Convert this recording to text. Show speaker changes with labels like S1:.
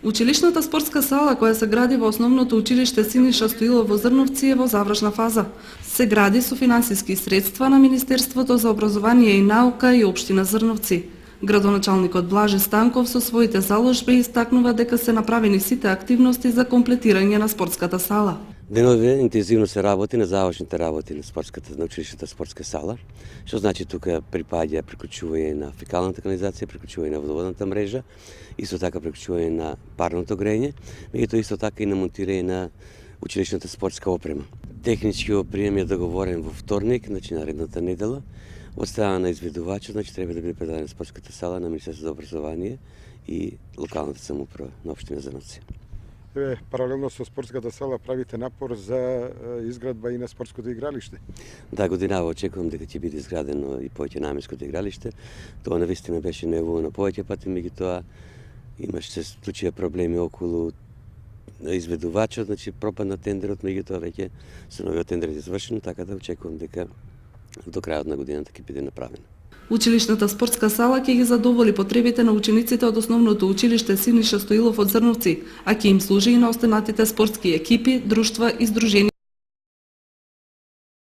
S1: Училишната спортска сала која се гради во основното училиште Синиша Стоилов во Зрновци е во завршна фаза. Се гради со финансиски средства на Министерството за образование и наука и Општина Зрновци. Градоначалникот Блаже Станков со своите заложби истакнува дека се направени сите активности за комплетирање на спортската сала.
S2: Денове интензивно се работи на завршните работи на училишната спортска сала, што значи тука припаѓа приклучување на фекалната канализација, приклучување на водоводната мрежа, исто така приклучување на парното грење, меѓутоа исто така и на монтирање на училишната спортска опрема. Техничкиот прием е договорен во вторник, значи наредната недела, од страна на изведувачот, значи треба да биде предадена спортската сала на Министерството за образование и локалната самоуправа на општина Зрновци.
S3: Паралелно со спортската сала правите напор за изградба и на спортското игралиште?
S2: Да, годинава очекувам дека ќе биде изградено и повеќе наменското игралиште. Тоа навистина беше најавувано повеќе пати, меѓутоа имаше случаи проблеми околу изведувачот, значи пропадна тендерот, меѓутоа веќе со новиот тендер е завршено, така да очекувам дека до крајот на годината ќе биде направено.
S1: Училишната спортска сала ќе ги задоволи потребите на учениците од основното училиште Синиша Стоилов од Зрновци, а ќе им служи и на останатите спортски екипи, друштва и здруженија